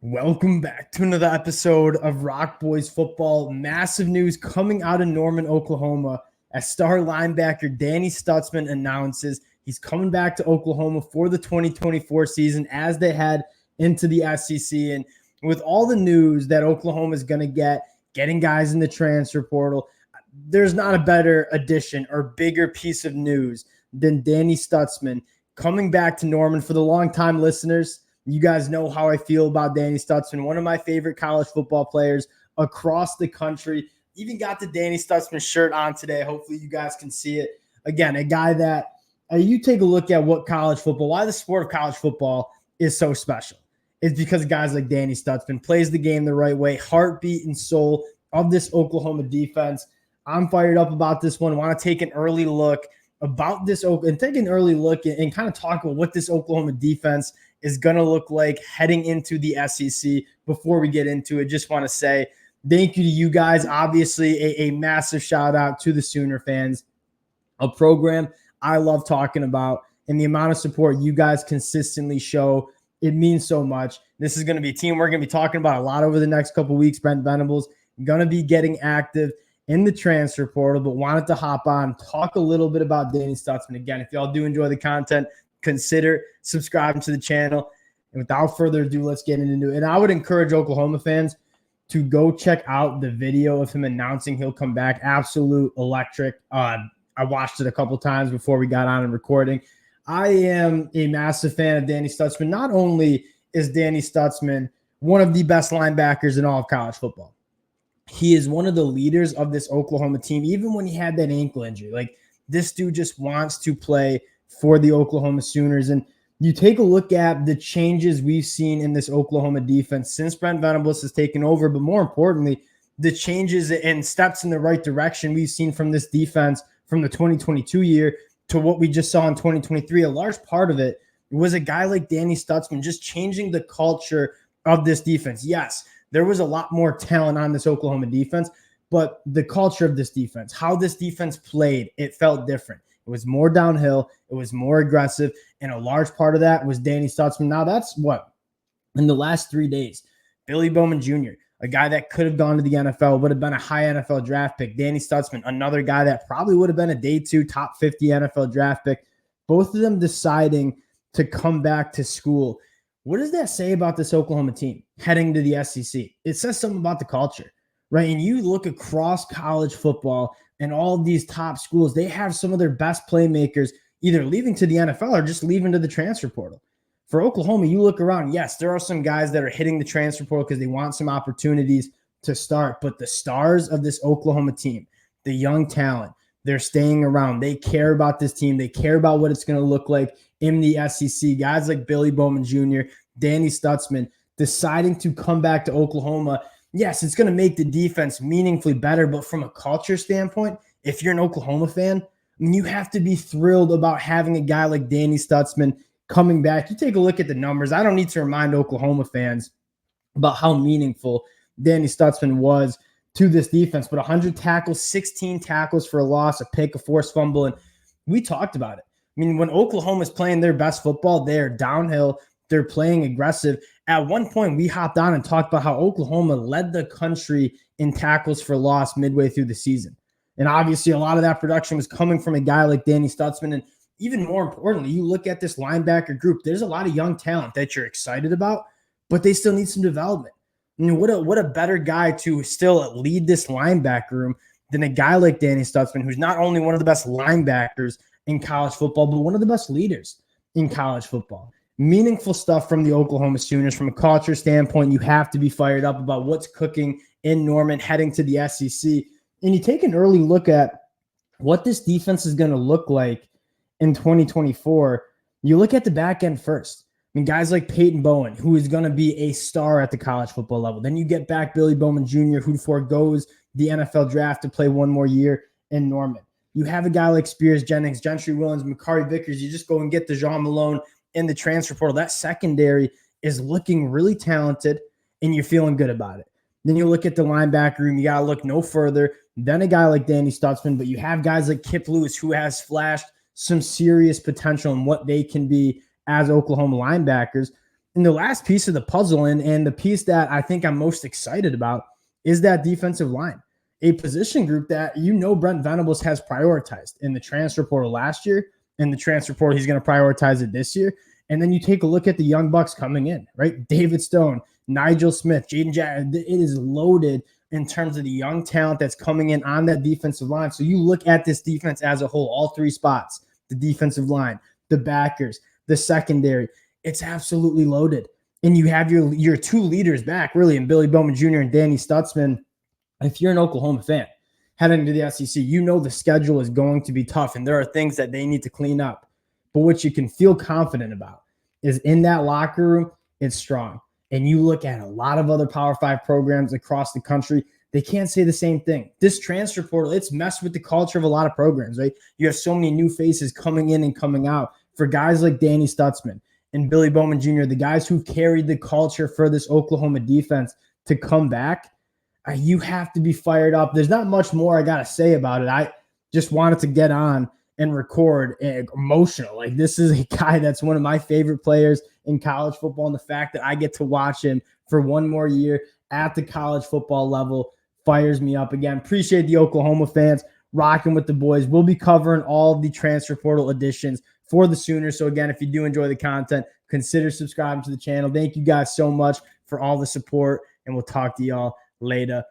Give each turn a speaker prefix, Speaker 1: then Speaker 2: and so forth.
Speaker 1: Welcome back to another episode of Rock Boys Football. Massive news coming out of Norman, Oklahoma, as star linebacker Danny Stutsman announces he's coming back to Oklahoma for the 2024 season as they head into the SEC. And with all the news that Oklahoma is going to getting guys in the transfer portal, there's not a better addition or bigger piece of news than Danny Stutsman coming back to Norman. For the longtime listeners, you guys know how I feel about Danny Stutsman, one of my favorite college football players across the country. Even got the Danny Stutsman shirt on today. Hopefully you guys can see it. Again, a guy that you take a look at what college football, why the sport of college football is so special. It's because guys like Danny Stutsman plays the game the right way, heartbeat and soul of this Oklahoma defense. I'm fired up about this one. I want to take an early look about this and take an early look and kind of talk about what this Oklahoma defense is going to look like heading into the SEC. Before we get into it, just want to say thank you to you guys. Obviously, a massive shout out to the Sooner fans, a program I love talking about, and the amount of support you guys consistently show. It means so much. This is going to be a team we're going to be talking about a lot over the next couple of weeks. Brent Venables going to be getting active in the transfer portal, but wanted to hop on, talk a little bit about Danny Stutsman. Again, if y'all do enjoy the content, consider subscribing to the channel. And without further ado, let's get into it. And I would encourage Oklahoma fans to go check out the video of him announcing he'll come back. Absolute electric. I watched it a couple times before we got on and recording. I am a massive fan of Danny Stutsman. Not only is Danny Stutsman one of the best linebackers in all of college football, he is one of the leaders of this Oklahoma team, even when he had that ankle injury. Like, this dude just wants to play for the Oklahoma Sooners. And you take a look at the changes we've seen in this Oklahoma defense since Brent Venables has taken over, but more importantly, the changes and steps in the right direction we've seen from this defense from the 2022 year to what we just saw in 2023. A large part of it was a guy like Danny Stutsman just changing the culture of this defense. Yes, there was a lot more talent on this Oklahoma defense, but the culture of this defense, how this defense played, it felt different. It was more downhill. It was more aggressive. And a large part of that was Danny Stutsman. Now, that's what? In the last 3 days, Billy Bowman Jr., a guy that could have gone to the NFL, would have been a high NFL draft pick. Danny Stutsman, another guy that probably would have been a day 2 top 50 NFL draft pick. Both of them deciding to come back to school. What does that say about this Oklahoma team heading to the SEC? It says something about the culture, right? And you look across college football and all of these top schools, they have some of their best playmakers either leaving to the NFL or just leaving to the transfer portal. For Oklahoma, you look around, yes, there are some guys that are hitting the transfer portal because they want some opportunities to start, but the stars of this Oklahoma team, the young talent, they're staying around. They care about this team. They care about what it's going to look like in the SEC. Guys like Billy Bowman Jr., Danny Stutsman deciding to come back to Oklahoma. Yes, it's going to make the defense meaningfully better, but from a culture standpoint, if you're an Oklahoma fan, I mean, you have to be thrilled about having a guy like Danny Stutsman coming back. You take a look at the numbers. I don't need to remind Oklahoma fans about how meaningful Danny Stutsman was to this defense, but 100 tackles, 16 tackles for a loss, a pick, a forced fumble, and we talked about it. I mean, when Oklahoma's playing their best football, they're downhill, they're playing aggressive. At one point, we hopped on and talked about how Oklahoma led the country in tackles for loss midway through the season. And obviously, a lot of that production was coming from a guy like Danny Stutsman. And even more importantly, you look at this linebacker group, there's a lot of young talent that you're excited about, but they still need some development. I mean, what a better guy to still lead this linebacker room than a guy like Danny Stutsman, who's not only one of the best linebackers in college football, but one of the best leaders in college football. Meaningful stuff from the Oklahoma Sooners. From a culture standpoint, you have to be fired up about what's cooking in Norman heading to the SEC. And you take an early look at what this defense is going to look like in 2024. You look at the back end first. I mean, guys like Peyton Bowen, who is going to be a star at the college football level. Then you get back Billy Bowman Jr., who forgoes the NFL draft to play one more year in Norman. You have a guy like Spears Jennings, Gentry Williams, Makari Vickers. You just go and get DeJean Malone in the transfer portal. That secondary is looking really talented, and you're feeling good about it. Then you look at the linebacker room. You got to look no further than a guy like Danny Stutsman, but you have guys like Kip Lewis, who has flashed some serious potential in what they can be as Oklahoma linebackers. And the last piece of the puzzle, and the piece that I think I'm most excited about, is that defensive line, a position group that Brent Venables has prioritized in the transfer portal last year. In the transfer portal, he's going to prioritize it this year. And then you take a look at the young bucks coming in, right? David Stone, Nigel Smith, Jaden Jackson. It is loaded in terms of the young talent that's coming in on that defensive line. So you look at this defense as a whole, all three spots, the defensive line, the backers, the secondary. It's absolutely loaded. And you have your two leaders back, really, in Billy Bowman Jr. and Danny Stutsman. If you're an Oklahoma fan heading into the SEC, the schedule is going to be tough, and there are things that they need to clean up. But what you can feel confident about is in that locker room, it's strong. And you look at a lot of other Power 5 programs across the country, they can't say the same thing. This transfer portal, it's messed with the culture of a lot of programs, right? You have so many new faces coming in and coming out. For guys like Danny Stutsman and Billy Bowman Jr., the guys who carried the culture for this Oklahoma defense to come back, you have to be fired up. There's not much more I got to say about it. I just wanted to get on and record emotional. Like, this is a guy that's one of my favorite players in college football, and the fact that I get to watch him for one more year at the college football level fires me up. Again, appreciate the Oklahoma fans rocking with the boys. We'll be covering all of the transfer portal editions for the Sooners. So again, if you do enjoy the content, consider subscribing to the channel. Thank you guys so much for all the support, and we'll talk to y'all later.